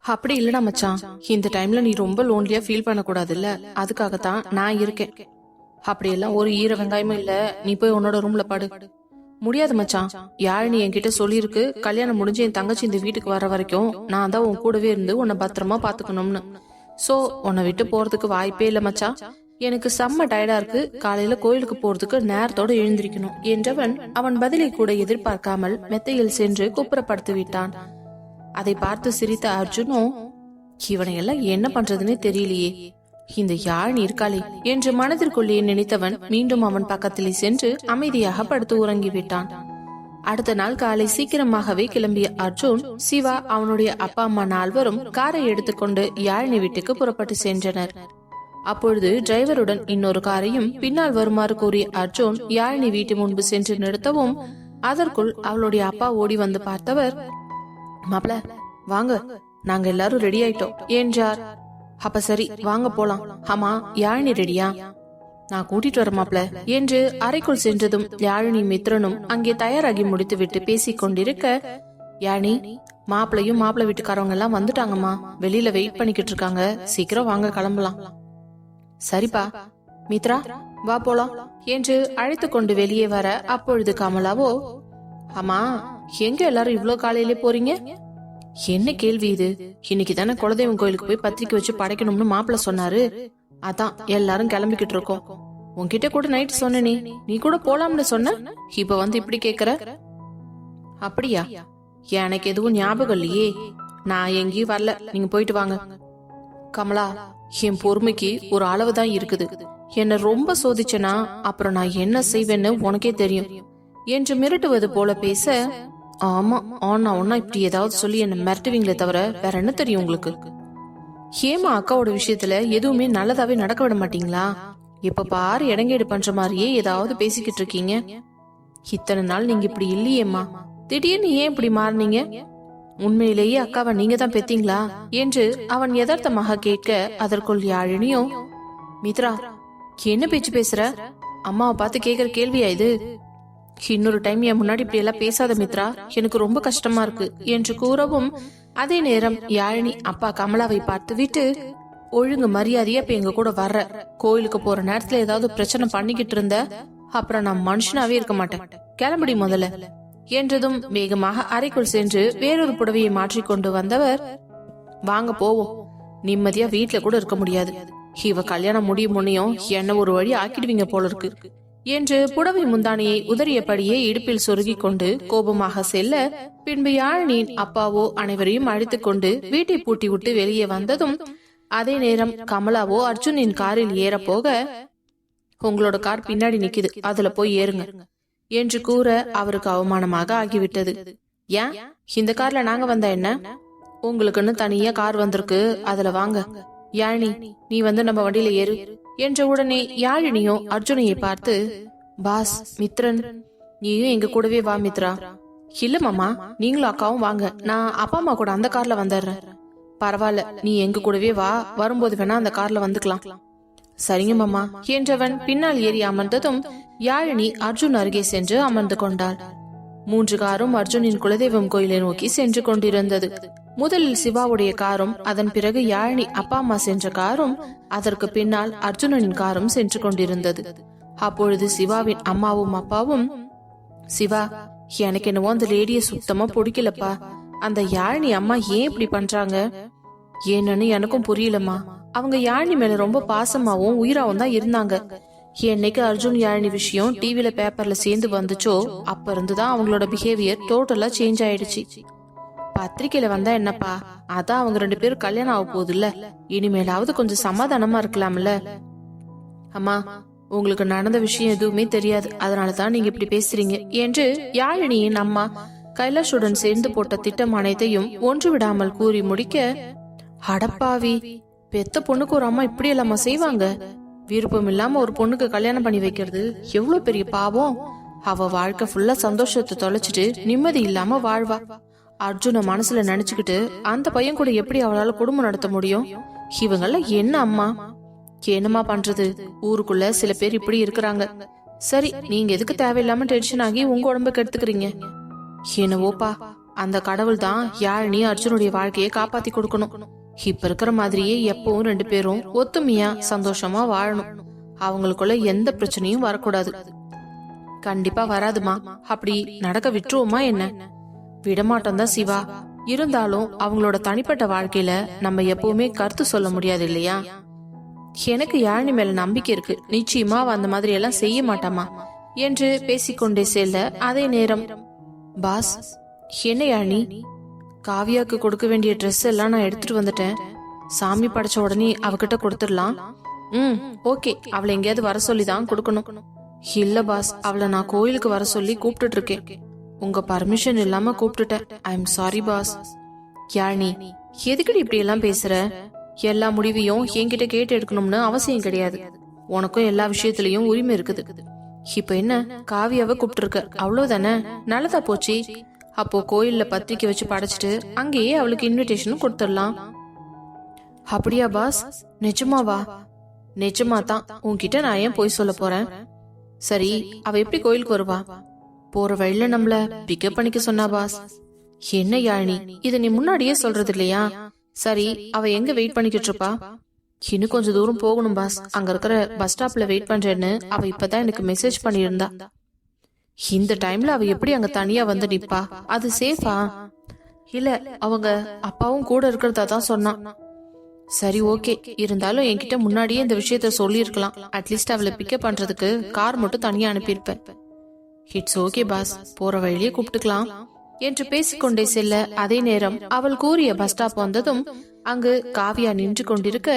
அப்படி இல்லடா மச்சான், இந்த டைம்ல நீ ரொம்ப லோன்லியா ஃபீல் பண்ணக்கூடாதுல்ல, அதுக்காகத்தான் நான் இருக்கேன். அப்படியெல்லாம் ஒரு ஈர வெங்காயமும் இல்ல, நீ போய் உன்னோட ரூம்ல படு. முடியாது மச்சான், யாழினி என்கிட்ட சொல்லிருக்கு, கல்யாணம் முடிஞ்சு என் தங்கச்சி இந்த வீட்டுக்கு வர வரைக்கும் நான் தான் உன் கூடவே இருந்து உன்னை பத்திரமா பாத்துக்கணும்னு. சோ உன்னை விட்டு போறதுக்கு வாய்ப்பே இல்ல மச்சான். எனக்கு செம்ம டயர்டா இருக்கு, காலையில கோயிலுக்கு போறதுக்கு நேரத்தோட எழுந்திருக்கணும் என்றவன் அவன் பதிலை கூட எதிர்பார்க்காமல் மெத்தையில் சென்று குப்புறப்படுத்தி விட்டான். அதை பார்த்து சிரித்த அர்ஜுனும், இவனையெல்லாம் என்ன பண்றதுன்னே தெரியலையே, இந்த யாழினி இருக்காளே என்று மனதிற்குள்ளே நினைத்தவன் மீண்டும் அவன் பக்கத்திலே சென்று அமைதியாக படுத்து உறங்கிவிட்டான். அடுத்த நாள் காலை சீக்கிரமாகவே கிளம்பிய அர்ஜுன், சிவா, அவனுடைய அப்பா அம்மா நால்வரும் காரை எடுத்துக்கொண்டு யாழினி வீட்டுக்கு புறப்பட்டு சென்றனர். அப்பொழுது டிரைவருடன் இன்னொரு காரையும் பின்னால் வருமாறு கூறிய அர்ஜுன் யாழினி வீட்டு முன்பு சென்று நிறுத்தவும், அதற்குள் அவளுடைய அப்பா ஓடி வந்து பார்த்தவர், மாப்ள வாங்க, நாங்க எல்லாரும் ரெடி ஆயிட்டோம் என்றார். அப்ப சரி வாங்க போலாம். ஆமா, யாழினி ரெடியா? நான் கூட்டிட்டு வர மாப்ள என்று அறைக்குள் சென்றதும் யாழினி மித்ரனும் அங்கே தயாராகி முடித்து விட்டு பேசிக் கொண்டிருக்க, யாழினி, மாப்பிளையும் மாப்பிள்ளை வீட்டுக்காரவங்க எல்லாம் வந்துட்டாங்கம்மா, வெளியில வெயிட் பண்ணிக்கிட்டு இருக்காங்க, சீக்கிரம் வாங்க கிளம்பலாம். சரிப்பா, மித்ரா வா போலாம் என்று அழைத்து கொண்டு வெளியே வர, அப்பொழுது கமலாவோ, ஆமா எங்க எல்லாரும் இவ்ளோ காலையிலே போறீங்க? என்ன கேள்வி இது? இன்னைக்கு தானே குலதெய்வம் கோயிலுக்கு போய் பத்திரிக்கை வச்சு படைக்கணும்னு மாப்பிள்ள சொன்னாரு, அதான் எல்லாரும் கிளம்பிக்கிட்டு இருக்கோம். உன்கிட்ட கூட நைட் சொன்னே, நீ கூட போலாம்னு சொன்ன, இப்ப வந்து இப்படி கேக்குற? அப்படியா? எனக்கு எதுவும் ஞாபகம் இல்லையே, நான் எங்கேயும் வரல, நீங்க போயிட்டு வாங்க. கமலா, என் பொறுமைக்கு ஒரு அளவுதான் இருக்குது, என்ன ரொம்ப சோதிச்சனா அப்புறம் நான் என்ன செய்வேன்னு உனக்கே தெரியும் என்று மிரட்டுவது போல பேச, ஆமா ஆனா ஒன்னா இப்படி ஏதாவது சொல்லி என்ன மிரட்டுவீங்களே தவிர வேற என்ன தெரியும் உங்களுக்கு? ஹேமா அக்காவோட விஷயத்துல எதுவுமே நல்லதாவே நடக்க விட மாட்டீங்களா? இப்ப பாரு இடங்கேடு பண்ற மாதிரியே ஏதாவது பேசிக்கிட்டு இருக்கீங்க. இத்தனை நாள் நீங்க இப்படி இல்லையேம்மா, திடீர்னு ஏன் இப்படி மாறினீங்க? உண்மையிலேயே அக்காவை நீங்க தான் பெத்தீங்களா என்று அவன் யதார்த்தமாக கேட்க, அதற்குள் யாழினியும், மித்ரா என்ன பேச்சு பேசுற? அம்மாவை பார்த்து கேக்குற கேள்வியா இது? இன்னொரு டைம் என் முன்னாடி இப்படி எல்லாம் பேசாத மித்ரா, எனக்கு ரொம்ப கஷ்டமா இருக்கு என்று கூறவும், அதே நேரம் யாழினி அப்பா கமலாவை பார்த்து விட்டு, ஒழுங்கு மரியாதையா இப்ப எங்க கூட வர்ற, கோயிலுக்கு போற நேரத்துல ஏதாவது பிரச்சனை பண்ணிக்கிட்டு இருந்த அப்புறம் நான் மனுஷனாவே இருக்க மாட்டேன், கிளம்படி முதல்ல என்றதும் வேகமாக அறைக்குள் சென்று வேறொரு புடவையை மாற்றிக்கொண்டு வந்தவர், வாங்க போவோம், நிம்மதியா வீட்டுல கூட இருக்க முடியாது, இவ கல்யாணம் முடியும் முன்னையும் என்ன ஒரு வழி ஆக்கிடுவீங்க போல இருக்கு என்று புடவை முந்தானியை உதறியபடியே இடுப்பில் சொருகி கொண்டு கோபமாக செல்ல, பின்பு யாழினியின் அப்பாவோ அனைவரையும் அழைத்துக் கொண்டு வீட்டை பூட்டி விட்டு வெளியே வந்ததும், அதே நேரம் கமலாவோ அர்ஜுனின் காரில் ஏற போக, உங்களோட கார் பின்னாடி நிக்குது, அதுல போய் ஏறுங்க என்று கூற அவருக்கு அவமானமாக ஆகிவிட்டது. ஏன் இந்த கார்ல நாங்க வந்தா என்ன? உங்களுக்குன்னு தனியா கார் வந்திருக்கு, அதுல வாங்க. யாழினி, நீ வந்து நம்ம வண்டியில ஏறு என்ற உடனே யாழினியோ அர்ஜுனையை பார்த்து, பாஸ் மித்ரன் நீயும் எங்க கூடவே வா மித்ரா. இல்ல மாமா, நீங்களும் அக்காவும் வாங்க, நான் அப்பா அம்மா கூட அந்த கார்ல வந்துடுறேன். பரவாயில்ல, நீ எங்க கூடவே வா, வரும்போது வேணா அந்த கார்ல வந்துக்கலாம். சரிங்க மாமா என்றவன் பின்னால் ஏறி அமர்ந்ததும் யாழினி அர்ஜுன் அருகே சென்று அமர்ந்து கொண்டாள். 3 காரும் அர்ஜுனின் குலதெய்வம் கோயிலை நோக்கி சென்று கொண்டிருந்தது. முதலில் சிவாவுடைய காரும், அதன் பிறகு யாழினி அப்பா அம்மா சென்ற காரும், அதற்கு பின்னால் அர்ஜுனனின் காரும் சென்று கொண்டிருந்தது. அப்பொழுது சிவாவின் அம்மாவும் அப்பாவும், சிவா எனக்கு என்னவோ அந்த லேடிய சுத்தமா பிடிக்கலப்பா, அந்த யாழினி அம்மா ஏன் இப்படி பண்றாங்க ஏன்னு எனக்கும் புரியலம்மா. அவங்க யாழினி மேல ரொம்ப பாசமாவும் உயிராவும் தான் இருந்தாங்க. என்னைக்கு அர்ஜுன் யாழினி விஷயம் டிவில பேப்பர்ல சேர்ந்து வந்துச்சோ அப்ப இருந்துதான் அவங்களோட பிஹேவியர் டோட்டலா சேஞ்ச் ஆயிடுச்சு. பத்திரிக்கையில வந்தா என்னப்பா, அதான் அவங்க 2 பேரும் கல்யாணம் ஆக போகுது இல்ல, இனிமேலாவது கொஞ்சம் சமாதானமா இருக்கலாம்ல. அம்மா, உங்களுக்கு நடந்த விஷயம் எதுவுமே தெரியாது, அதனாலதான் நீங்க இப்படி பேசுறீங்க என்று யாழினியின் அம்மா கைலாஷுடன் சேர்ந்து போட்ட திட்டம் அனைத்தையும் ஒன்று விடாமல் கூறி முடிக்க, அடப்பாவி, பெத்த பொண்ணுக்கு ஒரு அம்மா இப்படி எல்லாமா செய்வாங்க? விருப்பம் இல்லாம ஒரு பொண்ணுக்கு கல்யாணம் பண்ணி வைக்கிறது எவ்வளவு பெரிய பாவம். அவ வாழ்க்கை ஃபுல்லா சந்தோஷத்தை தொலைச்சிட்டு நிம்மதி இல்லாம வாழ்வா. அர்ஜுன மனசுல நினைச்சுக்கிட்டு அந்த பையன் கூட எப்படி அவளால குடும்பம் நடத்த முடியும்? இவங்கள என்ன அம்மா, என்னமா பண்றது? ஊருக்குள்ள சில பேர் இப்படி இருக்கிறாங்க. சரி, நீங்க எதுக்கு தேவையில்லாம டென்ஷன் ஆகி உங்க உடம்ப கெடுத்துக்கிறீங்க? என்னவோப்பா, அந்த கடவுள் தான் யாழினி அர்ஜுனுடைய வாழ்க்கையை காப்பாத்தி கொடுக்கணும். இப்ப இருக்கிற மாதிரியே எப்பவும் 2 பேரும் ஒத்துமையா சந்தோஷமா வாழணும். அவங்களுக்குள்ள எந்த பிரச்சனையும் வரக்கூடாது. கண்டிப்பா வராதுமா. அப்படி நடக்க விட்டுருவோமா என்ன? விடமாட்டோம் தான் சிவா. இருந்தாலும் அவங்களோட தனிப்பட்ட வாழ்க்கையில நம்ம எப்பவுமே கருத்து சொல்ல முடியாது இல்லையா? எனக்கு யாழினி மேல நம்பிக்கை இருக்கு. நிச்சயமா அந்த மாதிரி எல்லாம் செய்ய மாட்டாமா என்று பேசிக்கொண்டே செல்ல அதே நேரம், பாஸ் என்ன யாழினி, காவியாக்கு கொடுக்க வேண்டிய ட்ரெஸ் எல்லாம் நான் எடுத்துட்டு வந்துட்டேன். சாமி படைச்ச உடனே அவகிட்ட கொடுத்துடலாம். ஓகே. அவளை எங்கேயாவது வர சொல்லிதான் கொடுக்கணும். இல்ல பாஸ், அவளை நான் கோயிலுக்கு வர சொல்லி கூப்பிட்டு இருக்கேன். உங்க பர்மிஷன் இல்லாம கூப்பிட்டுட்டேன். I am sorry boss. Yazhini, எதுக்கடி இப்படி எல்லாம் பேசுற? எல்லா முடிவையும் என்கிட்ட கேட்டு எடுக்கணும்னு அவசியம் கிடையாது. உனக்கும் எல்லா விஷயத்திலயும் உரிமை இருக்குது. இப்ப என்ன, காவியாவை கூப்பிட்டு இருக்க, அவ்வளவுதானே? நல்லதா போச்சு. அப்போ கோயில்ல பத்திரிக்கை வச்சு படைச்சிட்டு அங்கேயே அவளுக்கு இன்விடேஷன் கொடுத்துடலாம். அப்படியா பாஸ்? நிஜமாவா? நிஜமா தான். உன்கிட்ட நான் ஏன் போய் சொல்ல போறேன்? சரி, அவ எப்படி கோயிலுக்கு வருவா? போற வழியில நம்மள பிக்கப் பண்ணிக்க சொன்னா பாஸ். என்ன யாழினி, இத நீ முன்னாடியே சொல்றது இல்லையா? சரி, அவ எங்க வெயிட் பண்ணிக்கிட்டு இருப்பா? இன்னும் கொஞ்சம் தூரம் போகணும் பாஸ். அங்க இருக்கிற பஸ் ஸ்டாப்ல வெயிட் பண்றேன்னு அவ இப்பதான் எனக்கு மெசேஜ் பண்ணியிருந்தா. இந்த டைம்ல அவ எப்படி அங்க தனியா வந்து நிப்பா? அது சேஃபா? இல்ல, அவங்க அப்பாவும் கூட இருக்கிறதா தான் சொன்னான். சரி, ஓகே. இருந்தாலும் என்கிட்ட முன்னாடியே இந்த விஷயத்த சொல்லி இருக்கலாம். அட்லீஸ்ட் அவளை பிக்கப் பண்றதுக்கு கார் மட்டும் தனியா அனுப்பியிருப்பேன். இட்ஸ் ஓகே பாஸ், போற வழியே கூப்பிட்டுக்கலாம் என்று பேசிக்கொண்டே செல்ல அதே நேரம் அவள் கூறிய பஸ் ஸ்டாப் வந்ததும் அங்கு காவியா நின்று கொண்டிருக்க,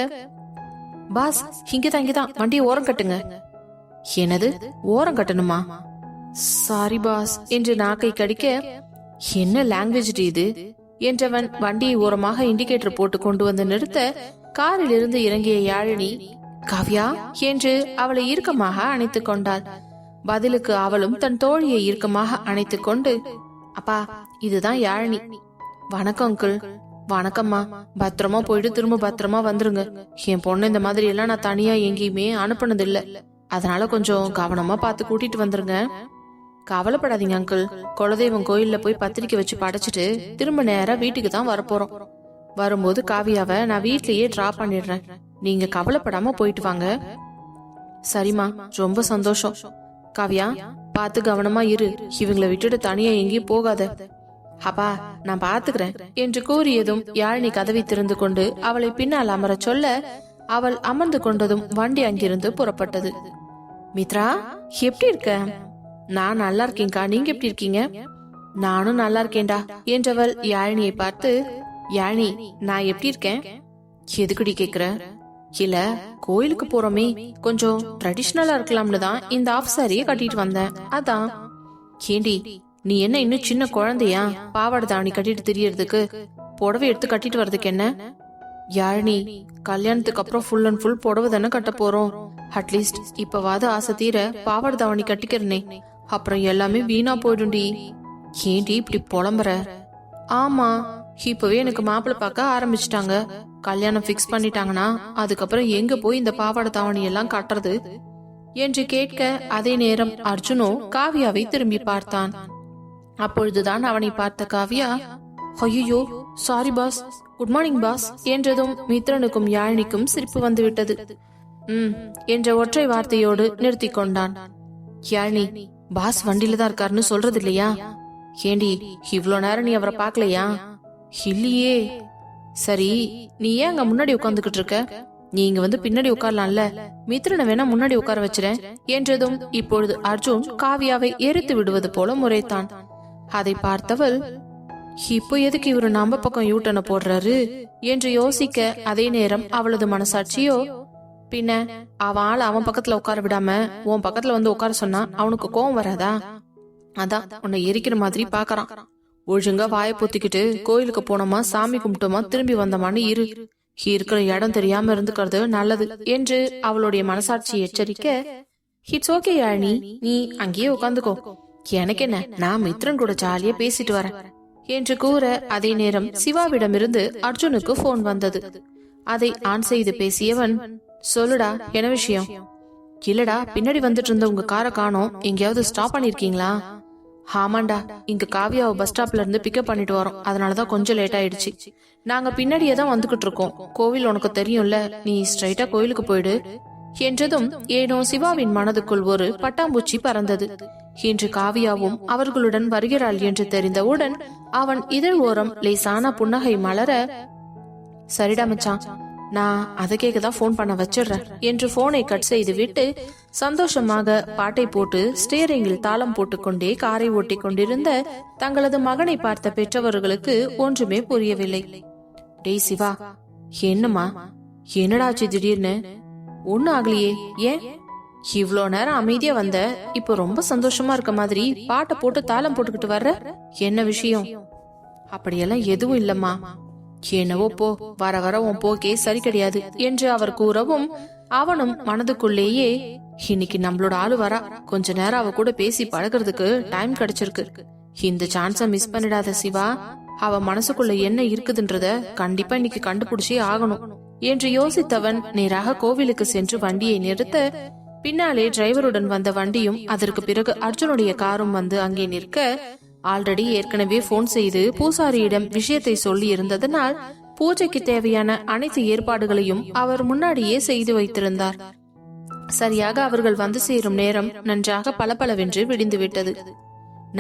பாஸ் இங்கதான் வண்டியை ஓரம் கட்டுங்க. என்னது, ஓரம் கட்டணுமா? சாரி பாஸ் என்று நாக்கை கடிக்க, என்ன லாங்குவேஜ் இது என்றவன் வண்டியை ஓரமாக இண்டிகேட்டர் போட்டு கொண்டு வந்து நிறுத்த, காரில் இருந்து இறங்கிய யாழினி காவியா என்று அவளை இறுக்கமாக அணைத்துக் கொண்டாள். பதிலுக்கு அவளும் தன் தோழியை இறுக்கமாக அணைத்துக் கொண்டு, அப்பா இதுதான் யாழினி. வணக்கம் அங்கிள். வணக்கம்மா. பத்திரமா போயிட்டு திரும்ப பத்திரமா வந்துருங்க. என் பொண்ணு இந்த மாதிரி எல்லாம் நான் தனியா எங்கேயுமே அனுப்புனது இல்ல. அதனால கொஞ்சம் கவனமா பார்த்து கூட்டிட்டு வந்துருங்க. கவலைப்படாதீங்க அங்கிள். குலதெய்வம் கோயில்ல போய் பத்திரிக்கை வச்சு படைச்சிட்டு திரும்ப நேரா வீட்டுக்கு தான் வரப்போறோம். வரும்போது காவியாவை நான் வீட்லயே டிராப் பண்ணிடுறேன். நீங்க கவலைப்படாம போயிட்டு வாங்க. சரிம்மா, ரொம்ப சந்தோஷம். காவியா, பார்த்து கவனமா இரு. இவங்களை விட்டுட்டு தனியா எங்கேயும் போகாத. அப்பா நான் பாத்துக்கிறேன் என்று கூறியதும் யாழினி கதவை திறந்து கொண்டு அவளை பின்னால் அமர சொல்ல, அவள் அமர்ந்து கொண்டதும் வண்டி அங்கிருந்து புறப்பட்டது. மித்ரா, எப்படி இருக்க? நான் நல்லா இருக்கேன்கா, நீங்க எப்படி இருக்கீங்க? நானும் நல்லா இருக்கேன்டா என்றவள் யாழினியை பார்த்து, யாழினி நான் எப்படி இருக்கேன்? எதுக்குடி கேக்குற? இல்ல, கோயிலுக்கு போறோமே, கொஞ்சம் ட்ரெடிஷ்னலா இருக்கலாம்னு தான் இந்த ஆஃப் சாரியை கட்டிட்டு வந்தேன். அதான். ஏண்டி, நீ என்ன இன்னும் சின்ன குழந்தையா பாவாடை தாவணி கட்டிட்டு திரியறதுக்கு? புடவை எடுத்து கட்டிட்டு வர்றதுக்கு என்ன? யாழினி, கல்யாணத்துக்கு அப்புறம் ஃபுல் அண்ட் ஃபுல் புடவை தானே கட்ட போறோம். அட்லீஸ்ட் இப்பவாது ஆசை தீர பாவாடை தாவணி கட்டிக்கிறனே. அப்புறம் எல்லாமே வீணா போயிடும்டி. ஏண்டி இப்படி புலம்புற? ஆமா, இப்பவே எனக்கு மாப்பிள்ளை பார்க்க ஆரம்பிச்சுட்டாங்க. கல்யாணம் பிக்ஸ் பண்ணிட்டாங்கன்னா அதுக்கப்புறம் எங்க போய் இந்த பாவாடை தாவணி எல்லாம் கட்டுறது என்று கேட்க அதே நேரம் அர்ஜுனோ காவியாவை திரும்பி பார்த்தான். அப்பொழுதுதான் அவனை பார்த்த காவியா, ஐயோ sorry boss, good morning boss என்றதும் மித்ரனுக்கும் யாழினிக்கும் சிரிப்பு வந்துவிட்டது. என்ற ஒற்றை வார்த்தையோடு நிறுத்தி கொண்டான். யாழினி, பாஸ் வண்டியில தான் இருக்காருன்னு சொல்றது இல்லையா? ஏண்டி, இவ்ளோ நேரம் நீ அவரை பாக்கலையா? இல்லையே. சரி, நீ ஏன் அங்க முன்னாடி உட்கார்ந்துகிட்டு இருக்க? நீ இங்க வந்து பின்னாடி உட்காரலாம்ல. மித்ரனை வேணா முன்னாடி உட்கார வச்சிரேன் என்றதும் இப்பொழுது அர்ஜுன் காவியாவை எரித்து விடுவது போல முறைத்தான். அதை பார்த்தவள், இப்போ எதுக்கு இவரு நம்ம பக்கம் யூட்டனை போடுறாரு என்று யோசிக்க அதே நேரம் அவளது மனசாட்சியோ, பின்ன அவன் ஆள் அவன் பக்கத்துல உட்கார விடாம உன் பக்கத்துல வந்து உட்கார சொன்னா அவனுக்கு கோவம் வராதா? அதான் உன்னை எரிக்கிற மாதிரி பாக்கறான். ஒழுங்கா வாய பொத்திக்கிட்டு கோயிலுக்கு போனோமா, சாமி கும்பிட்டோமா, திரும்பி வந்தோமான்னு இரு. இருக்கிற இடம் தெரியாம இருந்துக்கிறது நல்லது என்று அவளுடைய மனசாட்சி எச்சரிக்க, இட்ஸ் ஓகே யாழினி, நீ அங்கேயே உட்காந்துக்கோ. எனக்கு என்ன, நான் மித்ரன் கூட ஜாலியா பேசிட்டு வரேன் என்று கூற அதே நேரம் சிவாவிடமிருந்து அர்ஜுனுக்கு போன் வந்தது. அதை ஆன் செய்து பேசியவன், சொல்லுடா, என்ன விஷயம்? இல்லடா, பின்னாடி வந்துட்டு இருந்த உங்க காரை காணோம். எங்கேயாவது ஸ்டாப் பண்ணிருக்கீங்களா? ஆமாண்டா, இங்க காவியாவை பஸ் ஸ்டாப்ல இருந்து பிக்கப் பண்ணிட்டு வரோம், அதனாலதான் கொஞ்சம் லேட் ஆயிடுச்சு. நாங்க பின்னாடியே தான் வந்துகிட்டு இருக்கோம். கோவில் உனக்கு தெரியும்ல, நீ ஸ்ட்ரைட்டா கோயிலுக்கு போயிடு என்றதும் ஏனோ சிவாவின் மனதுக்குள் ஒரு பட்டாம்பூச்சி பறந்தது. இன்று காவியாவும் அவர்களுடன் வருகிறாள் என்று தெரிந்தவுடன் அவன் இதழ் ஓரம் லேசான புன்னகை மலர, சரிடா மச்சான், நான் அதை கேட்கதான் போன் பண்ண வச்சிடுறேன் என்று போனை கட் செய்து விட்டு சந்தோஷமாக பாட்டை போட்டு ஸ்டீரிங்கில் தாளம் போட்டுக்கொண்டே காரை ஓட்டி கொண்டிருந்த தங்களது மகனை பார்த்த பெற்றவர்களுக்கு ஒன்றுமே புரியவில்லை. டேய் சிவா, என்னம்மா, என்னடாச்சு திடீர்னு? ஒன்னும் ஆகலையே, ஏன் இவ்ளோ நேரம் அமைதியா வந்த, இப்ப ரொம்ப சந்தோஷமா இருக்க மாதிரி பாட்டை போட்டு தாளம் போட்டுக்கிட்டு வர்ற, என்ன விஷயம்? அப்படியெல்லாம் எதுவும் இல்லம்மா. என்னவோ போ, வர வர உன் போக்கே சரி கிடையாது என்று அவர் கூறவும் அவனும் மனதுக்குள்ளேயே, இன்னைக்கு நம்மளோட ஆளு வரா, கொஞ்ச நேரம் அவ கூட பேசி பழகிறதுக்கு டைம் கிடைச்சிருக்கு, இந்த சான்ஸ மிஸ் பண்ணிடாத சிவா. அவ மனசுக்குள்ள என்ன இருக்குதுன்றத கண்டிப்பா இன்னைக்கு கண்டுபிடிச்சே ஆகணும் என்று யோசித்தவன் நேராக கோவிலுக்கு சென்று வண்டியை நிறுத்த, பின்னாலே டிரைவருடன் வந்த வண்டியும் அதற்கு பிறகு அர்ஜுனுடைய காரும் வந்து அங்கே நிற்க, ஆல்ரெடி ஏற்கனவே போன் செய்து பூசாரியிடம் விஷயத்தை சொல்லி இருந்ததனால் பூஜைக்கு தேவையான அனைத்து ஏற்பாடுகளையும் அவர் முன்னாடியே செய்து வைத்திருந்தார். சரியாக அவர்கள் வந்து சேரும் நேரம் நன்றாக பளபளவென்று விடிந்து விட்டது.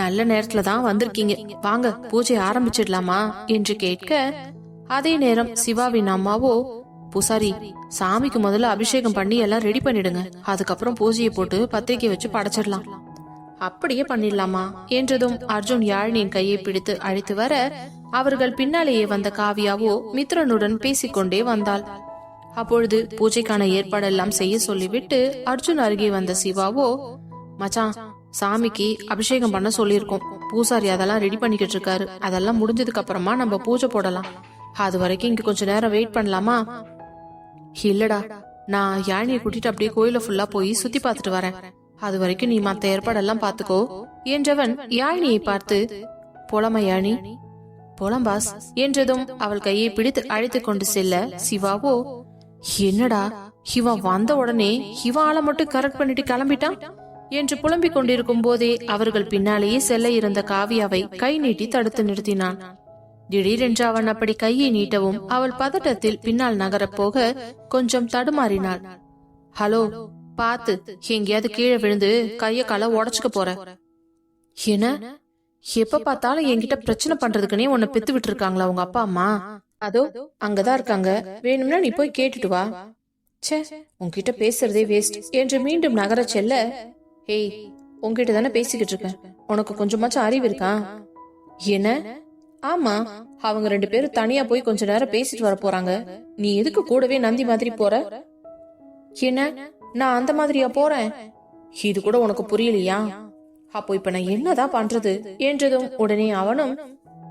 நல்ல நேரத்துல தான் வந்திருக்கீங்க, வாங்க பூஜை ஆரம்பிச்சிடலாமா என்று கேட்க, அதே நேரம் சிவாவின் அம்மாவோ, பூசாரி, சாமிக்கு முதல்ல அபிஷேகம் பண்ணி எல்லாம் ரெடி பண்ணிடுங்க, அதுக்கப்புறம் பூஜையை போட்டு பத்திரிக்கை வச்சு படைச்சிடலாம். அப்படியே பண்ணிடலாமா என்றதும் அர்ஜுன் யாழினியின் கையை பிடித்து அழைத்து வர, அவர்கள் பின்னாலேயே வந்த காவியாவோ மித்ரனுடன் பேசிக்கொண்டே வந்தாள். அப்பொழுது பூஜைக்கான ஏற்பாடெல்லாம் செய்ய சொல்லிவிட்டு அர்ஜுன் அருகே வந்த சிவாவோ, மச்சான், சாமிக்கு அபிஷேகம் பண்ண சொல்லியிருக்கோம், பூசாரி அதெல்லாம் ரெடி பண்ணிக்கிட்டு இருக்காரு, அதெல்லாம் முடிஞ்சதுக்கு அப்புறமா நம்ம பூஜை போடலாம், அது வரைக்கும் இங்க கொஞ்ச நேரம் வெயிட் பண்ணலாமா? இல்லடா, நான் யாழினியை கூட்டிட்டு அப்படியே கோயில ஃபுல்லா போய் சுத்தி பார்த்துட்டு வரேன், அது வரைக்கும் நீ மத்த ஏற்பாடெல்லாம் பாத்துக்கோ என்றவன் யாழினியை பார்த்து, போலாமா யாழினி? போலாம் பாஸ் என்றதும் அவள் கையை பிடித்து அழைத்து கொண்டு செல்ல, சிவாவோ, என்னடா இவன் வந்த உடனே இவன் ஆளை மட்டும் கரெக்ட் பண்ணிட்டு கிளம்பிட்டான் என்று புலம்பிக் கொண்டிருக்கும் போதே அவர்கள் பின்னாலேயே செல்ல இருந்த காவியாவை கை நீட்டி தடுத்து நிறுத்தினான். திடீரென்று அவன் அப்படி கையை நீட்டவும் அவள் பதட்டத்தில் பின்னால் நகரப் போக கொஞ்சம் தடுமாறினாள். ஹலோ, பாத்து, எங்கேயாவது கீழே விழுந்து கைய கால உடச்சுக்க போற. என்ன, எப்ப பார்த்தாலும் என்கிட்ட பிரச்சனை பண்றதுக்குனே உன்னை பெத்து விட்டு இருக்காங்களா உங்க அப்பா அம்மா? அதோ அங்கதான் இருக்காங்க, வேணும்னா நீ போய் கேட்டுட்டு வா. சே, உன்கிட்ட பேசுறதே வேஸ்ட் என்று மீண்டும் நகர செல்ல, ஏய், உன்கிட்ட தானே பேசிக்கிட்டு இருக்கேன், உனக்கு கொஞ்சமாச்சும் அறிவு இருக்கா? என்ன? ஆமா, அவங்க 2 பேரும் தனியா போய் கொஞ்ச நேரம் பேசிட்டு வர போறாங்க, நீ எதுக்கு கூடவே நந்தி மாதிரி போற? என்ன, நான் அந்த மாதிரியா போறேன்? இது கூட உனக்கு புரியலையா? அப்போ இப்ப நான் என்னதான் பண்றது என்றதும் உடனே அவனும்,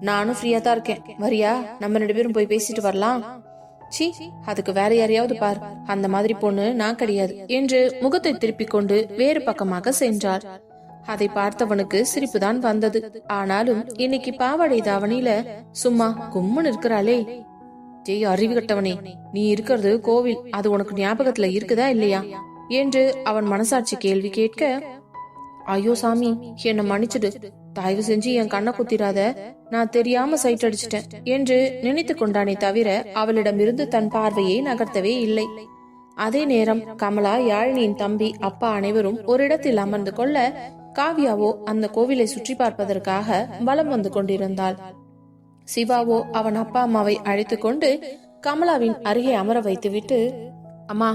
நானும் ஃப்ரீயா தான் இருக்கேன், வரியா, நம்ம 2 பேரும் போய் பேசிட்டு வரலாம். சி, அதுக்கு வேற யாரையாவது பார், அந்த மாதிரி பொண்ணு நான் கிடையாது என்று முகத்தை திருப்பிக் கொண்டு வேறு பக்கமாக சென்றாள். அதை பார்த்தவனுக்கு சிரிப்புதான் வந்தது. ஆனாலும் இன்னைக்கு பாவாடை தாவணியில சும்மா கும்முன்னு இருக்கிறாளே. ஜெய், அறிவு கட்டவனே, நீ இருக்கிறது கோவில், அது உனக்கு ஞாபகத்துல இருக்குதா இல்லையா என்று அவன் மனசாட்சி கேள்வி கேட்க, ஐயோ சாமி, என்ன மன்னிச்சிடு, தயவு செஞ்சு என் கண்ணை குத்திராத, நான் தெரியாம சைட் அடிச்சிட்டேன் என்று நினைத்து கொண்டானே தவிர அவளிடமிருந்து தன் பார்வையை நகர்த்தவே இல்லை. அதே நேரம் கமலா, யாழினியின் தம்பி, அப்பா அனைவரும் ஒரு இடத்தில் அமர்ந்து கொள்ள, காவியாவோ அந்த கோவிலை சுற்றி பார்ப்பதற்காக வலம் வந்து கொண்டிருந்தாள். சிவாவோ அவன் அப்பா அம்மாவை அழைத்து கொண்டு கமலாவின் அருகே அமர வைத்துவிட்டு, அம்மா,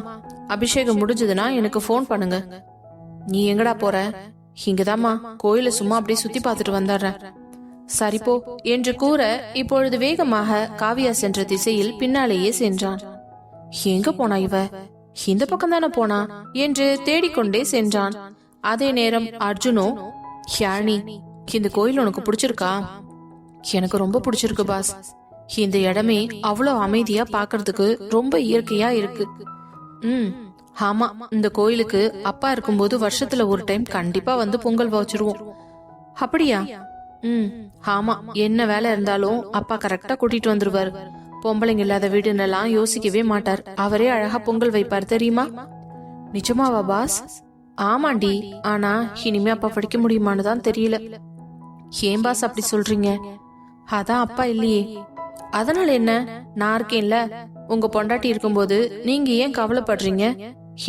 அபிஷேகம் முடிஞ்சதுன்னா எனக்கு போன் பண்ணுங்க. நீ எங்கடா போற? இங்கதாம்மா, கோயில சும்மா அப்படியே சுத்தி பார்த்துட்டு வந்துடுறேன். சரிப்போ என்று கூற இப்பொழுது வேகமாக காவியா சென்ற திசையில் பின்னாலேயே சென்றான். எங்க போனா இவ? இந்த பக்கம் தானே போனா என்று தேடிக்கொண்டே சென்றான். அதே நேரம் அர்ஜுனோ, யாழினி, இந்த கோயில் உனக்கு பிடிச்சிருக்கா? எனக்கு ரொம்ப பிடிச்சிருக்கு பாஸ், இந்த இடமே அவ்வளவு அமைதியா பாக்குறதுக்கு ரொம்ப இயற்கையா இருக்கு. ஆமா, இந்த கோயிலுக்கு அப்பா இருக்கும்போது வருஷத்துல ஒரு டைம் கண்டிப்பா வந்து பொங்கல் வச்சிருவோம். அப்படியா? ஆமா, என்ன வேலை இருந்தாலும் அப்பா கரெக்டா கூட்டிட்டு வந்துருவாரு. பொம்பளைங்க இல்லாத வீடுன்னெல்லாம் யோசிக்கவே மாட்டார், அவரே அழகா பொங்கல் வைப்பார் தெரியுமா? நிஜமாவா பாஸ்? ஆமாண்டி, ஆனா இனிமே அப்பா படிக்க முடியுமான்னு தான் தெரியல. ஏன் பாஸ் அப்படி சொல்றீங்க? அதான் அப்பா இல்லையே. அதனால என்ன, நான் இருக்கேன்ல. உங்க பொண்டாட்டி இருக்கும்போது நீங்க ஏன் கவலைப்படுறீங்க?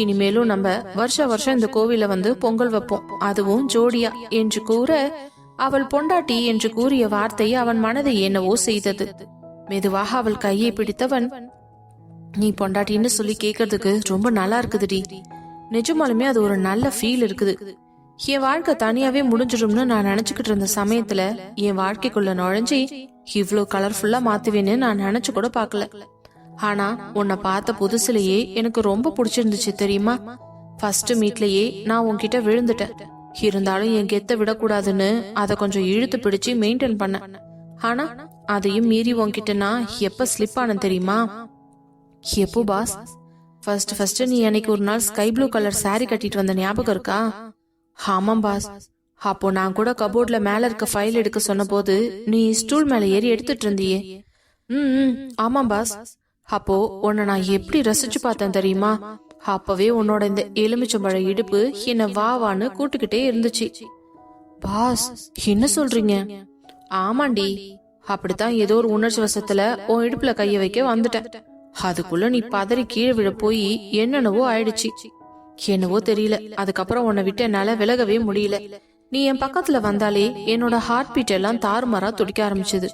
இனிமேலும் நம்ம வருஷம் இந்த கோவில வந்து பொங்கல் வைப்போம், அதுவும் ஜோடியா என்று கூற அவள் பொண்டாட்டி என்று கூறிய வார்த்தை அவன் மனதை என்னவோ செய்தது. மெதுவாக அவள் கையை பிடித்தவன், நீ பொண்டாட்டின்னு சொல்லி கேக்குறதுக்கு ரொம்ப நல்லா இருக்குதுடி. நிஜமாலுமே அது ஒரு நல்ல ஃபீல் இருக்குது. என் வாழ்க்கை தனியாவே முடிஞ்சிடும்னு நான் நினைச்சுக்கிட்டு இருந்த சமயத்துல என் வாழ்க்கைக்குள்ள நுழைஞ்சி இவ்ளோ கலர்ஃபுல்லா மாத்துவேன்னு நான் நினைச்சு கூட பாக்கல. ஆனா உன்னை பார்த்த புதுசுலயே எனக்கு ரொம்ப பிடிச்சிருந்துச்சு தெரியுமா? ஃபர்ஸ்ட் மீட்லயே நான் உன்கிட்ட விழுந்துட்டேன். இருந்தாலும் என் கெத்த விடக்கூடாதுன்னு அதை கொஞ்சம் இழுத்து பிடிச்சு மெயின்டைன் பண்ண. ஆனா அதையும் மீறி உன்கிட்ட நான் எப்ப ஸ்லிப் ஆனேன் தெரியுமா? எப்போ பாஸ்? ஃபர்ஸ்ட் நீ அன்னைக்கு ஒரு நாள் ஸ்கை ப்ளூ கலர் சாரி கட்டிட்டு வந்த ஞாபகம் இருக்கா? ஆமாம் பாஸ். அப்போ நான் கூட கபோர்ட்ல மேல இருக்க ஃபைல் எடுக்க சொன்ன போது நீ ஸ்டூல் மேல ஏறி எடுத்துட்டு இருந்தியே. ஆமாம் பாஸ். அப்போ உன்னை நான் எப்படி ரசிச்சு பார்த்தேன் தெரியுமா? அப்பவே உன்னோட இந்த எலுமிச்சம்பழ இடுப்பு என்ன வான்னு கூட்டுக்கிட்டே இருந்துச்சு. பாஸ் என்ன சொல்றீங்க? ஆமாண்டி, அப்படித்தான் ஏதோ ஒரு உணர்ச்சி வசத்துல உன் இடுப்புல கைய வைக்க வந்துட்டேன். அதுக்குள்ள நீ பதறி கீழே விழ போய் என்னென்னவோ ஆயிடுச்சு. என்னவோ தெரியல, அதுக்கப்புறம் உன்னை விட்டு என்னால விலகவே முடியல. நீ என் பக்கத்துல வந்தாலே என்னோட ஹார்ட் பீட் எல்லாம் தாறுமாறா துடிக்க ஆரம்பிச்சது.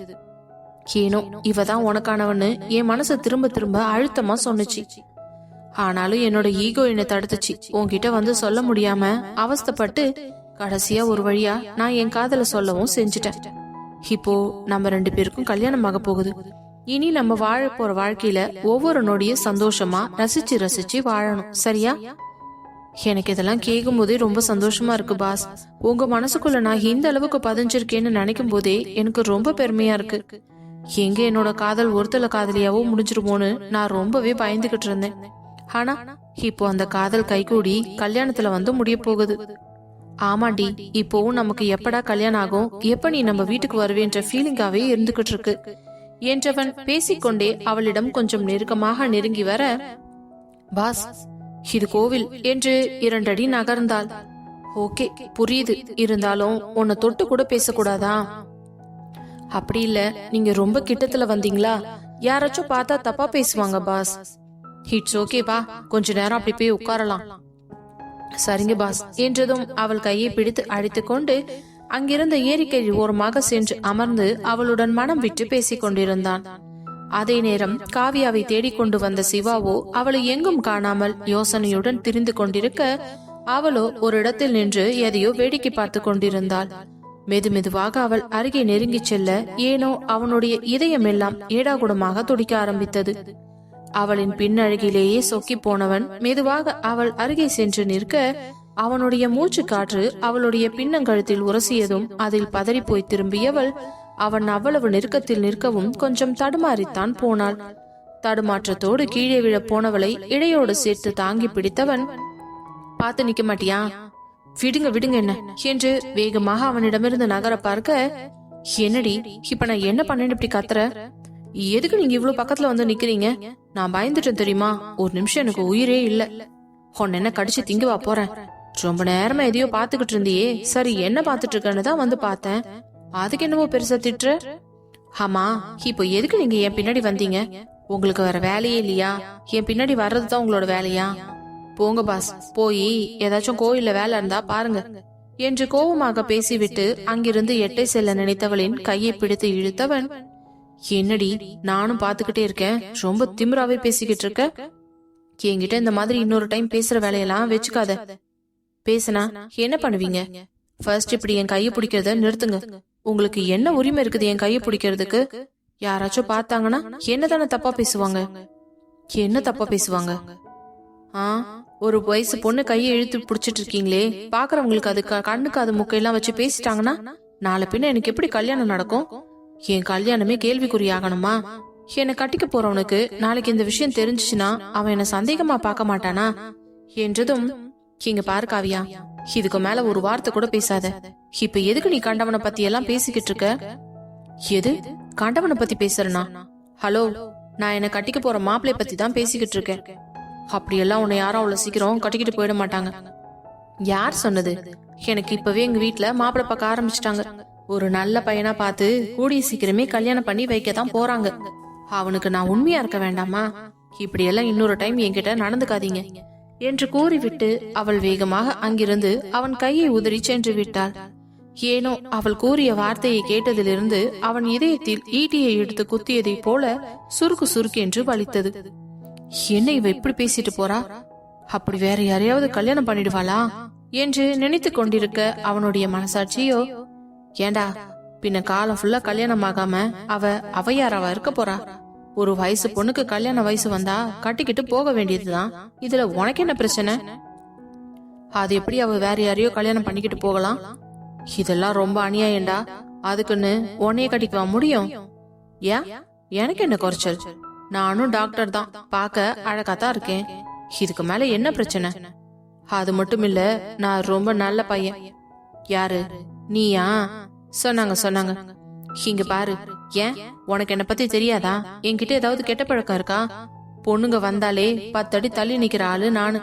ஏனோ இவதான் உனக்கானவன்னு என் மனசு திரும்ப திரும்ப அழுத்தமா சொன்னுச்சு. ஆனாலும் என்னோட ஈகோ என்னை தடுத்துச்சு. உன்கிட்ட வந்து சொல்ல முடியாம அவஸ்தைப்பட்டு கடைசியா ஒரு வழியா நான் என் காதல சொல்லவும் செஞ்சுட்டேன். இப்போ நம்ம 2 பேருக்கும் கல்யாணம் ஆக போகுது. இனி நம்ம வாழ போற வாழ்க்கையில ஒவ்வொரு நொடியும் சந்தோஷமா ரசிச்சு ரசிச்சு வாழணும், சரியா? எனக்கு இதெல்லாம் கேட்கும் போதே ரொம்ப சந்தோஷமா இருக்கு பாஸ். உங்க மனசுக்குள்ள நான் இந்த அளவுக்கு பதிஞ்சிருக்கேன்னு நினைக்கும் போதே எனக்கு ரொம்ப பெருமையா இருக்கு. எங்க என்னோட காதல் ஒருத்தல காதலியாவோ முடிஞ்சிருமோன்னு நான் ரொம்பவே பயந்துகிட்டு இருந்தேன். ஆனா இப்போ அந்த காதல் கைகூடி கல்யாணத்துல வந்து முடிய போகுது. ஆமாண்டி, இப்போவும் நமக்கு எப்படா கல்யாணம் ஆகும், எப்ப நீ நம்ம வீட்டுக்கு வருவேன்ற ஃபீலிங்காவே இருந்துகிட்டு இருக்கு என்றவன் பேசிக்கொண்டே அவளிடம் கொஞ்சம் நெருக்கமாக நெருங்கி வர, பாஸ் இது கோவில் என்று 2 அடி நகர்ந்தாள். ஓகே புரியுது, இருந்தாலும் உன்னை தொட்டு கூட பேசக்கூடாதா? அப்படி இல்ல, நீங்க ரொம்ப கிட்டத்துல வந்தீங்களா, யாராச்சும் பார்த்தா தப்பா பேசுவாங்க பாஸ். இட்ஸ் ஓகே பா, கொஞ்ச நேரம் அப்படி போய் உட்காரலாம். சரிங்க பாஸ் என்றதும் அவள் கையை பிடித்து அழைத்து கொண்டு அங்கிருந்த ஏரிக்கை ஓரமாக சென்று அமர்ந்து அவளுடன் மனம் விட்டு பேசிக் கொண்டிருந்தான். அதே நேரம் காவியாவை தேடிக்கொண்டு வந்த சிவாவோ அவளை எங்கும் காணாமல் யோசனையுடன் திரிந்து கொண்டிருக்க, அவளோ ஒரு இடத்தில் நின்று எதையோ வேடிக்கை பார்த்து கொண்டிருந்தாள். மெதுமெதுவாக அவள் அருகே நெருங்கி செல்ல ஏனோ அவனுடைய இதயம் எல்லாம் ஏடாகுடமாக துடிக்க ஆரம்பித்தது. அவளின் பின்னழகிலேயே சொக்கி போனவன் மெதுவாக அவள் அருகே சென்று நிற்க, அவனுடைய மூச்சு காற்று அவளுடைய பின்னங்கழுத்தில் உரசியதும் அதில் பதறி போய் திரும்பியவள் அவன் அவ்வளவு நெருக்கத்தில் நிற்கவும் கொஞ்சம் தடுமாறித்தான் போனாள். தடுமாற்றத்தோடு கீழே விழ போனவளை இடையோடு சேர்த்து தாங்கி பிடித்தவன், பார்த்து நிக்க மாட்டியா? விடுங்க விடுங்க என்ன என்று வேகமாக அவனிடமிருந்து நகர பார்க்க, என்னடி இப்ப நான் என்ன பண்ணேன்னு இப்படி கத்துற? எதுக்கு நீங்க இவ்வளவு பக்கத்துல வந்து நிக்கிறீங்க? நான் பயந்துட்டேன் தெரியுமா? ஒரு நிமிஷம் எனக்கு உயிரே இல்ல. உன்ன என்ன கடிச்சு திங்கவா போறேன்? ரொம்ப நேரமா எதையோ பாத்துக்கிட்டு இருந்தியே, சரி என்ன பாத்துட்டு இருக்கன்னு தான் வந்து பார்த்தேன். அதுக்கு என்னவோ பெருசா திட்டுற? ஆமா, இப்போ எதுக்கு நீங்க என் பின்னாடி வந்தீங்க? உங்களுக்கு வேற வேலையே இல்லையா? என் பின்னாடி வர்றதுதான் உங்களோட வேலையா? போங்க பாஸ், போய் ஏதாச்சும் கோயில்ல வேலை இருந்தா பாருங்க என்று கோபமாக பேசிவிட்டு அங்கிருந்து எட்டை செல்ல நினைத்தவளின் கையை பிடித்து இழுத்தவன், என்னடி நானும் பாத்துக்கிட்டே இருக்கேன், ரொம்ப திமிராவே பேசிக்கிட்டு இருக்க. என்கிட்ட இந்த மாதிரி இன்னொரு டைம் பேசுற வேலையெல்லாம் வச்சுக்காத. பேசுனா என்ன பண்ணுவீங்க? ஃபர்ஸ்ட் இப்படி என் கையை பிடிக்கிறத நிறுத்துங்க. உங்களுக்கு என்ன உரிமை இருக்குது என் கையை பிடிக்கிறதுக்கு? யாராச்சும் பார்த்தாங்கன்னா என்னதானே தப்பா பேசுவாங்க. என்ன தப்பா பேசுவாங்க? ஒரு வயசு பொண்ணு கையை இழுத்து பிடிச்சிட்டு இருக்கீங்களே, பாக்குறவங்களுக்கு அது கண்ணுக்கு அது முக்கையெல்லாம் வச்சு பேசிட்டாங்கன்னா நாளை பின்ன எனக்கு எப்படி கல்யாணம் நடக்கும்? என் கல்யாணமே கேள்விக்குறியாகணுமா? என்னை கட்டிக்க போறவனுக்கு நாளைக்கு இந்த விஷயம் தெரிஞ்சுச்சுன்னா அவன் என்ன சந்தேகமா பார்க்க மாட்டானா என்றதும், இங்க பாரு காவியா, இதுக்கு மேல ஒரு வார்த்தை கூட பேசாத. இப்ப எதுக்கு நீ கண்டவனை பத்தி எல்லாம் பேசிக்கிட்டு இருக்க? எது கண்டவனை பத்தி பேசுறனா? ஹலோ, நான் என்ன கட்டிக்க போற மாப்பிள்ளை பத்தி தான் பேசிக்கிட்டு இருக்கேன். அப்படியெல்லாம் உன்னை யாரும் அவ்வளவு சீக்கிரம் கட்டிக்கிட்டு போயிட மாட்டாங்க. யார் சொன்னது? எனக்கு இப்பவே எங்க வீட்டுல மாப்பிள்ளை பார்க்க ஆரம்பிச்சிட்டாங்க. ஒரு நல்ல பையனா பார்த்து கூடிய சீக்கிரமே கல்யாணம் பண்ணி வைக்கத்தான் போறாங்க. அவனுக்கு நான் உண்மையா இருக்க வேண்டாமா? இப்படியெல்லாம் இன்னொரு டைம் என்கிட்ட நடந்துக்காதீங்க என்று கூறிவிட்டு அவள் வேகமாக அங்கிருந்து அவன் கையை உதறி சென்று விட்டாள். ஏனோ அவள் கூறிய வார்த்தையை கேட்டதிலிருந்து அவன் இதயத்தில் ஈட்டியை எடுத்து குத்தியதை போல சுருக்கு சுருக்கென்று வலித்தது. என்ன இவ இப்படி பேசிட்டு போறா? அப்படி வேற யாரையாவது கல்யாணம் பண்ணிடுவாளா என்று நினைத்து கொண்டிருக்க அவனுடைய மனசாட்சியோ, ஏண்டா பின்ன காலம் ஃபுல்லா கல்யாணம் ஆகாம அவையாராவா இருக்க போறா? ஒரு வயசு பொண்ணுக்கு கல்யாண வயசு வந்தா கட்டிக்கிட்டு போக வேண்டியதுதான். இதுல உனக்கு என்ன பிரச்சனை? அது எப்படி அவ வேற யாரையோ கல்யாணம் பண்ணிக்கிட்டு போகலாம்? இதெல்லாம் ரொம்ப அநியாயம்டா. அதுக்குன்னு உன்னைய கட்டிக்குவா முடியும்? ஏன், எனக்கு என்ன குறைச்சல்? நானும் டாக்டர் தான், பாக்க அழகாத்தான் இருக்கேன். இதுக்கு மேல என்ன பிரச்சனை? அது மட்டும் இல்ல, நான் ரொம்ப நல்ல பையன். யாரு, நீயா? சொன்னாங்க. இங்க பாரு, ஏன் உனக்கு என்ன பத்தி தெரியாதா? என்கிட்ட ஏதாவது கெட்ட பழக்கம் இருக்கா? பொண்ணுங்க வந்தாலே 10 அடி தள்ளி நிக்கிற ஆளு நானு.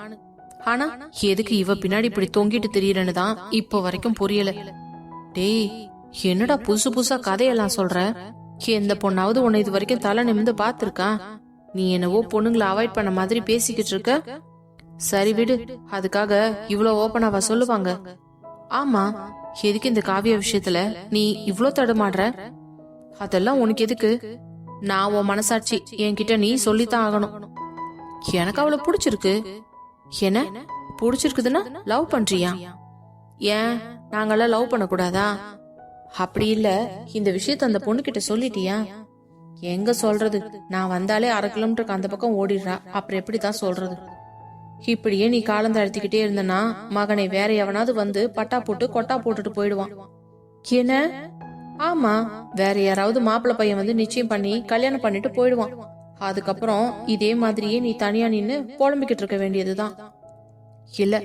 ஆனா எதுக்கு இவ பின்னாடி இப்படி தொங்கிட்டு திரியறன்னு தான் இப்ப வரைக்கும் புரியல. டேய், என்னடா புதுசு புதுசா கதையெல்லாம் சொல்ற? எந்த பொண்ணாவது உன்னை இது வரைக்கும் தலை நிமிந்து பாத்துருக்கா? நீ என்னவோ பொண்ணுங்களை அவாய்ட் பண்ண மாதிரி பேசிக்கிட்டு இருக்க. சரி விடு, அதுக்காக இவ்வளவு ஓப்பனாவா சொல்லுவாங்க? ஆமா, எதுக்கு இந்த காவிய விஷயத்துல நீ இவ்ளோ தடுமாடுற? அதெல்லாம் உனக்கு எதுக்கு? நான் உன் மனசாட்சி, என்கிட்ட நீ சொல்லித்தான் ஆகணும். எனக்கு அவளை பிடிச்சிருக்கு. என்ன பிடிச்சிருக்குதுன்னா லவ் பண்றியா? ஏன், நாங்கெல்லாம் லவ் பண்ண கூடாதா? அப்படி இல்ல, இந்த விஷயத்த அந்த பொண்ணு கிட்ட சொல்லிட்டியா? எங்க சொல்றது? நான் வந்தாலே 1/2 கிலோமீட்டருக்கு அந்த பக்கம் ஓடிடுறா. அப்புறம் எப்படிதான் சொல்றது? இப்படியே நீ காலம் தாழ்த்திக்கிட்டே இருந்தனா மகனை வேற எவனாவது வந்து பட்டா போட்டு கொட்டா போட்டுட்டு போயிடுவான். என்ன? ஆமா, வேற யாராவது மாப்பிள்ள பையன் வந்து நிச்சயம் பண்ணி கல்யாணம் பண்ணிட்டு போயிடுவான். அதுக்கப்புறம் இதே மாதிரியே நீ தனியா நின்னு புலம்பிக்கிட்டு இருக்க வேண்டியதுதான். இல்ல,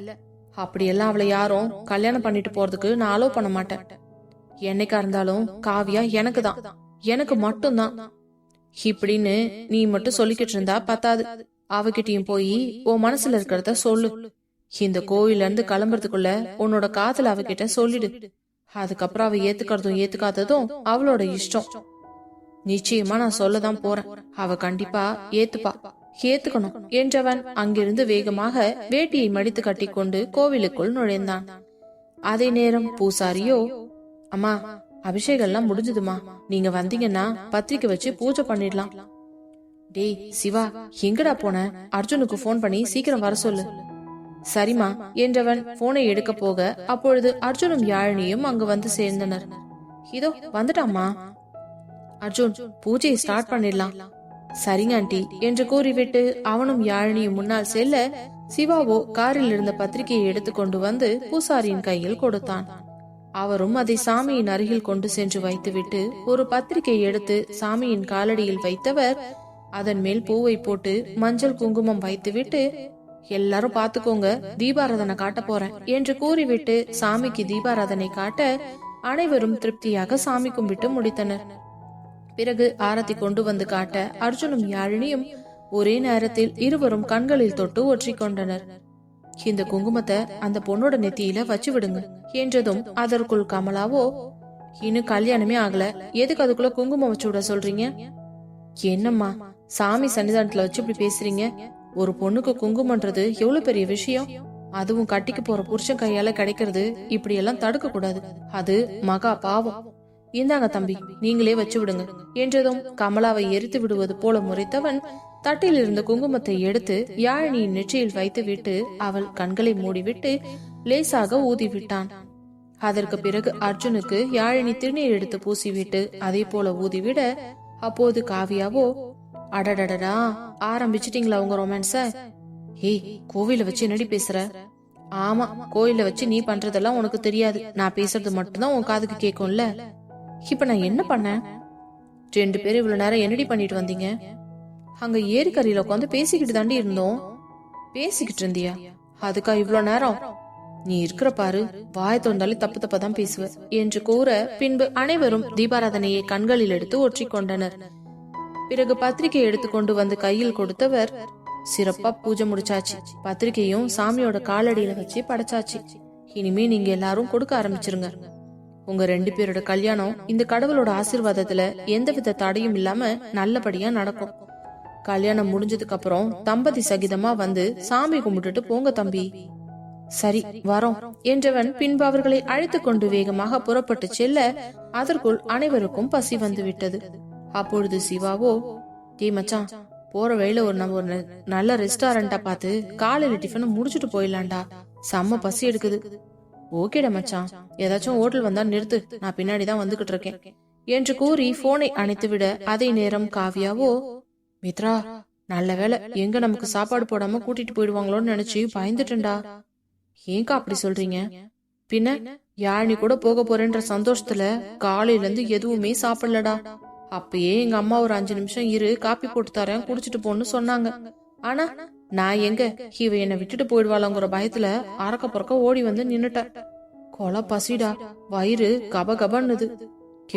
அப்படியெல்லாம் அவளை யாரும் கல்யாணம் பண்ணிட்டு போறதுக்கு நான் அலோவ் பண்ண மாட்டேன். என்னைக்கா இருந்தாலும் காவியா எனக்கு தான், எனக்கு மட்டும்தான். இப்படின்னு நீ மட்டும் சொல்லிக்கிட்டு இருந்தா பத்தாது. அவகிட்டயும் போய் உன் மனசுல இருக்கிறத சொல்லு. இந்த கோயில இருந்து கிளம்புறதுக்குள்ள உன்னோட காதல அவகிட்ட சொல்லிடு. அதுக்கப்புறம் அவ ஏத்துக்கிறதும் ஏத்துக்காததும் அவளோட இஷ்டம். நிச்சயமா நான் சொல்லதான் போறேன். அவ கண்டிப்பா ஏத்துப்பா, ஏத்துக்கணும் என்றவன் அங்கிருந்து வேகமாக வேட்டியை மடித்து கட்டி கொண்டு கோவிலுக்குள் நுழைந்தான். அதே நேரம் பூசாரியோ, அம்மா அபிஷேகம் எல்லாம் முடிஞ்சதுமா, நீங்க வந்தீங்கன்னா பத்திரிக்கை வச்சு பூஜை பண்ணிடலாம். டேய் சிவா, எங்கடா போன? அர்ஜுனுக்கு போன் பண்ணி சீக்கிரம் வர சொல்லு. சரிமா என்றவன் போனை எடுக்க போக அப்பொழுது அர்ஜுனும் யாழினியும் அங்கு வந்து சேர்ந்தனர். இதோ வந்துட்டாமா. அர்ஜுன், பூஜையை ஸ்டார்ட் பண்ணிடலாம். சரிங்க ஆண்டி என்று கூறிவிட்டு அவனும் யாழினியும் முன்னால் செல்ல, சிவாவோ காரில் இருந்த பத்திரிகையை எடுத்துக்கொண்டு வந்து பூசாரியின் கையில் கொடுத்தான். அவரும் அதை சாமியின் அருகில் கொண்டு சென்று வைத்துவிட்டு ஒரு பத்திரிகை எடுத்து சாமியின் காலடியில் வைத்தவர் அதன் மேல் பூவை போட்டு மஞ்சள் குங்குமம் வைத்துவிட்டு, எல்லாரும் பாத்துக்கோங்க, தீபாராதனை காட்ட போறேன் என்று கூறிவிட்டு சாமிக்கு தீபாராதனை காட்ட அனைவரும் திருப்தியாக சாமி கும்பிட்டு முடித்தனர். பிறகு ஆரத்தி கொண்டு வந்து காட்ட அர்ஜுனும் யாழினியும் ஒரே நேரத்தில் இருவரும் கண்களில் தொட்டு ஒற்றிக்கொண்டனர். இந்த குங்குமத்தை அந்த பொண்ணோட நெத்தியில வச்சு விடுங்க என்றதும் அதற்குள் கமலாவோ, இன்னும் கல்யாணமே ஆகல, எதுக்கு அதுக்குள்ள குங்குமம் வச்சு விட சொல்றீங்க? என்னம்மா, சாமி சன்னிதானத்துல வச்சு இப்படி பேசுறீங்க? ஒரு பொண்ணுக்கு குங்குமன்றது எவ்வளவு பெரிய விஷயம். அதுவும் கட்டிக்கு போற புருஷன் கையால கிடைக்கிறது இப்படி எல்லாம் தடுக்க கூடாது. அது மகா பாவம். இந்தாங்க தம்பி, நீங்களே வச்சு விடுங்க என்றதும் கமலாவை எரித்து விடுவது போல முறைத்தவன் தட்டில் இருந்த குங்குமத்தை எடுத்து யாழினியின் நெற்றியில் வைத்து விட்டு அவள் கண்களை மூடிவிட்டு லேசாக ஊதிவிட்டான். அதற்கு பிறகு அர்ஜுனுக்கு யாழினி திருநீர் எடுத்து பூசிவிட்டு அதே போல ஊதிவிட, அப்போது காவியாவோ, அடடடடா, ஆரம்பிச்சிட்டீங்களா உங்க ரொமான்ஸ? ஏய், கோவில வச்சு என்னடி பேசுற? ஆமா, கோயில வச்சு நீ பண்றதெல்லாம் உனக்கு தெரியாது. நான் பேசுறது மட்டும்தான் உன் காதுக்கு கேக்கும்ல. இப்ப நான் என்ன பண்ணேன்? 2 பேரும் இவ்வளவு நேரம் என்னடி பண்ணிட்டு வந்தீங்க? அங்க ஏரிக்கரையில உட்காந்து பேசிக்கிட்டு தாண்டி இருந்தோம். பேசிக்கிட்டு இருந்தியா? அதுக்கா இவ்வளவு நேரம்? நீ இருக்கிற பாரு, வாய தோந்தாலே தப்பு தப்பதான் பேசுவ என்று கூற பின்பு அனைவரும் தீபாராதனையை கண்களில் எடுத்து ஒற்றிக்கொண்டனர். பிறகு பத்திரிகை எடுத்துக்கொண்டு வந்து கையில் கொடுத்தவர், சிறப்பா பூஜை முடிச்சாச்சு. பத்திரிகையும் சாமியோட காலடியில வச்சு படைச்சாச்சு. இனிமே நீங்க எல்லாரும் கொடுக்க ஆரம்பிச்சிருங்க. உங்க 2 பேரோட கல்யாணம் இந்த கடவுளோட ஆசீர்வாதத்துல எந்தவித தடையும் இல்லாம நல்லபடியா நடக்கும். கல்யாணம் முடிஞ்சதுக்கு அப்புறம் தம்பதி சகிதமா வந்து சாமி கும்பிட்டுட்டு போங்க தம்பி. சரி வரோம் என்றவன் பின்பு அவர்களை அழைத்து கொண்டு வேகமாக புறப்பட்டு செல்ல அதற்குள் அனைவருக்கும் பசி வந்து விட்டது. அப்பொழுது சிவாவோ, டேய் மச்சான், போற வழியில நம்ம ஒரு நல்ல ரெஸ்டாரண்டா பார்த்து காலையில டிஃபனை முடிச்சுட்டு போயிடலாம்டா, செம்ம பசி எடுக்குது. ஓகேடா மச்சான், ஏதாச்சும் ஹோட்டல் வந்தா நிறுத்து, நான் பின்னாடிதான் வந்துகிட்டு இருக்கேன் என்று கூறி போனை அணைத்து விட அதே நேரம் காவியாவோ, மித்ரா நல்ல வேலை, எங்க நமக்கு சாப்பாடு போடாம கூட்டிட்டு போயிடுவாங்களோன்னு நினைச்சு பயந்துட்டேன்டா. ஏங்கா அப்படி சொல்றீங்க? பின்ன யாழினி கூட போக போறேன்ற சந்தோஷத்துல காலையில இருந்து எதுவுமே சாப்பிடலடா. அப்பயே எங்க அம்மா ஒரு 5 நிமிஷம் இரு, காப்பி போட்டு தரேன், குடிச்சிட்டு போன்னு சொன்னாங்க. ஆனா நான் எங்க, இவ என்னை விட்டுட்டு போயிடுவாளங்கிற பயத்துல அறக்க புறக்க ஓடி வந்து நின்னுட்ட. கொலை பசிடா, வயிறு கப கபன்னுது.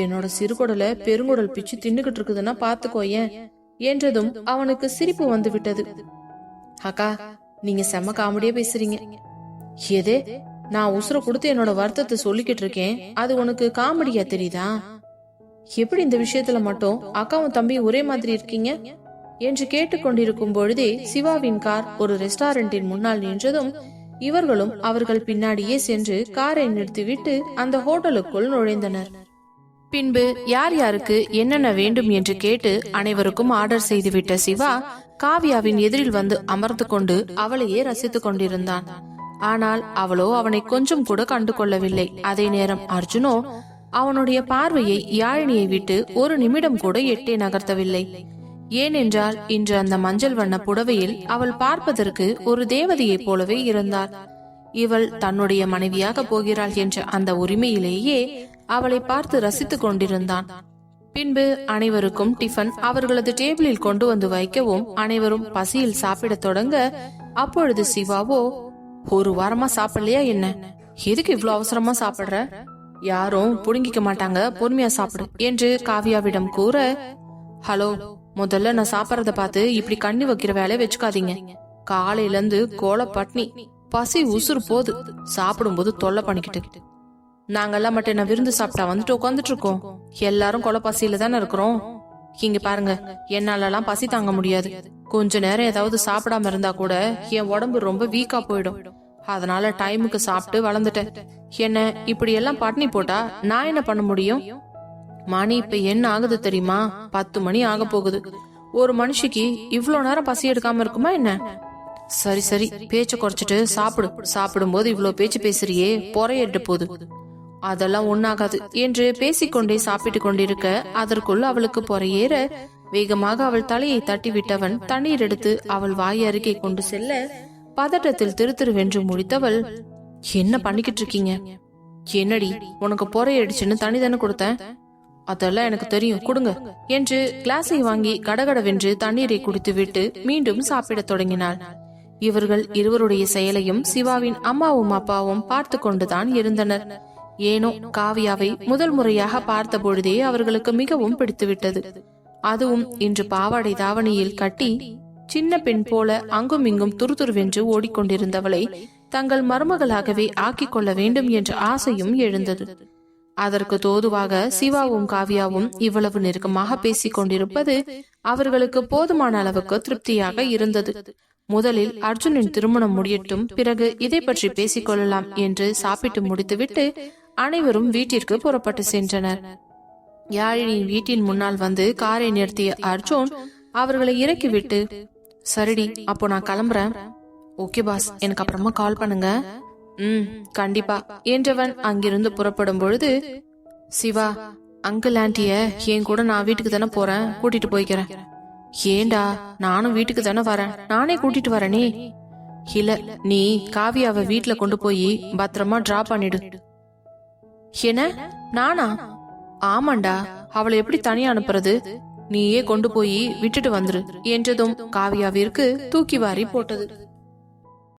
என்னோட சிறுகுடல பெருங்குடல் பிச்சு தின்னுகிட்டு இருக்குதுன்னா பாத்துக்கோயேன் என்றதும் அவனுக்கு சிரிப்பு வந்து விட்டது. அக்கா, நீங்க செம்ம காமெடியா பேசுறீங்க. எதே, நான் உசுர கொடுத்து என்னோட வருத்தத்தை சொல்லிக்கிட்டு இருக்கேன், அது உனக்கு காமெடியா தெரியுதா? எப்படி இந்த விஷயத்துல மட்டும் அக்காவும் தம்பி ஒரே மாதிரி இருக்கீங்க என்று கேட்டுக்கொண்டிருக்கும் பொழுதே சிவாவின் கார் ஒரு ரெஸ்டாரண்டின் முன்னால் நின்றதும் இவர்களும் அவர்கள் பின்னாடியே சென்று காரை நிறுத்திவிட்டு அந்த ஹோட்டலுக்குள் நுழைந்தனர். பின்பு யார் யாருக்கு என்னென்ன வேண்டும் என்று கேட்டு அனைவருக்கும் ஆர்டர் செய்துவிட்ட சிவா காவியாவின் எதிரில் வந்து அமர்ந்து கொண்டு அவளையே ரசித்துக் கொண்டிருந்தான். ஆனால் அவளோ அவனை கொஞ்சம் கூட கண்டு கொள்ளவில்லை. அதே நேரம் அர்ஜுனோ அவனுடைய பார்வையை யாழினியை விட்டு ஒரு நிமிடம் கூட எட்டே நகர்த்தவில்லை. ஏனென்றால் இன்று அந்த மஞ்சள் வண்ண புடவையில் அவள் பார்ப்பதற்கு ஒரு தேவதையைப் போலவே இருந்தாள். இவள் தன்னுடைய மனைவியாக போகிறாள் என்ற அந்த உரிமையிலேயே அவளை பார்த்து ரசித்துக் கொண்டிருந்தான். பின்பு அனைவருக்கும் டிஃபன் அவர்களது டேபிளில் கொண்டு வந்து வைக்கவும் அனைவரும் பசியில் சாப்பிடத் தொடங்க அப்பொழுது சிவாவோ, ஒரு வாரமா சாப்பிடலையா என்ன? எதுக்கு இவ்வளவு அவசரமா சாப்பிடுற? யாரும் புடுங்கிக்க மாட்டாங்க, பொறுமையா சாப்பிடு என்று காவியாவிடம் கூற, ஹலோ, முதல்ல நான் சாப்பிடறத பார்த்து இப்படி கண்ணி வைக்கிற வேலையை வச்சுக்காதீங்க. காலையில இருந்து கோல பட்னி, பசி உசுறு போது, சாப்பிடும் போது தொல்லை பண்ணிக்கிட்டு. நாங்கெல்லாம் மட்டும் என்ன விருந்து சாப்பிட்டா வந்துட்டு உட்காந்துட்டு இருக்கோம்? எல்லாரும் கொலை பசியில தானே இருக்கிறோம். இங்க பாருங்க, என்னாலலாம் பசி தாங்க முடியாது. கொஞ்ச நேரம் ஏதாவது சாப்பிடாம இருந்தா கூட என் உடம்பு ரொம்ப வீக்கா போயிடும். அதனால டைமுக்கு சாப்பிட்டு வளர்ந்துட்டேன். என்ன இப்படி எல்லாம் பட்னி போட்டா நான் என்ன பண்ண முடியும்? மணி இப்ப என்ன ஆகுது தெரியுமா? 10 மணி ஆக போகுது. ஒரு மனுஷிக்கு இவ்வளவு நேரம் பசி எடுக்காம இருக்குமா என்ன? சரி சரி, பேச்ச குறைச்சிட்டு சாப்பிடு. சாப்பிடும் போது இவ்வளவு பேச்சு பேசுறியே, பொறையிட்டு போகுது. அதெல்லாம் ஒண்ணாகாது என்று பேசிக்கொண்டே சாப்பிட்டு கொண்டிருக்க அதற்குள் அவளுக்கு பொறையேற வேகமாக அவள் தலையை தட்டி விட்டவன் தண்ணீர் எடுத்து அவள் வாய் அருகே கொண்டு செல்ல பதட்டத்தில் திருத்திருவென்று முடித்தவள், என்ன பண்ணிக்கிட்டு இருக்கீங்க? என்னடி உனக்கு பொறையடிச்சுன்னு தண்ணி தானே கொடுத்தேன்? அதெல்லாம் எனக்கு தெரியும், கொடுங்க என்று கிளாஸை வாங்கி கடகடவென்று தண்ணீரை குடித்து விட்டு மீண்டும் சாப்பிடத் தொடங்கினாள். இவர்கள் இருவருடைய செயலையும் சிவாவின் அம்மாவும் அப்பாவும் பார்த்து கொண்டுதான் இருந்தனர். ஏனோ காவியாவை முதல் முறையாக பார்த்த பொழுதே அவர்களுக்கு மிகவும் பிடித்துவிட்டது. அதுவும் இன்று பாவாடை தாவணியில் கட்டி சின்ன பெண் போல அங்கும் இங்கும் துருதுருவென்று ஓடிக்கொண்டிருந்தவளை தங்கள் மருமகளாகவே ஆக்கிக் கொள்ள வேண்டும் என்ற ஆசையும் எழுந்தது. அதற்கு தோதுவாக சிவாவும் காவியாவும் இவ்வளவு நெருக்கமாக பேசிக் கொண்டிருப்பது அவர்களுக்கு போதுமான அளவுக்கு திருப்தியாக இருந்தது. முதலில் அர்ஜுனின் திருமணம் முடியட்டும், பிறகு இதை பற்றி பேசிக் கொள்ளலாம் என்று சாப்பிட்டு முடித்துவிட்டு அனைவரும் வீட்டிற்கு புறப்பட்டு சென்றனர். யாழினியின் வீட்டின் முன்னால் வந்து காரை நிறுத்திய அர்ஜுன் அவர்களை இறக்கிவிட்டு, சரிடி, அப்போ நான் கிளம்புறேன். ஓகே பாஸ், எனக்கு அப்புறமா கால் பண்ணுங்க. கண்டிப்பா என்றவன் அங்கிருந்து புறப்படும் பொழுது, சிவா, அங்கிள் ஆண்டிய என் கூட நான் வீட்டுக்கு தானே போறேன், கூட்டிட்டு போய்க்கிறேன். ஏண்டா, நானும் வீட்டுக்கு தானே வரேன், நானே கூட்டிட்டு வரேனே. இல்ல, நீ காவியாவை வீட்டுல கொண்டு போய் பத்திரமா டிராப் பண்ணிடு. என்ன, நானா? ஆமாண்டா, அவளை எப்படி தனியா அனுப்புறது? நீயே கொண்டு போய் விட்டுட்டு வந்துரு என்றதும் காவியாவிற்கு தூக்கி வாரி போட்டது.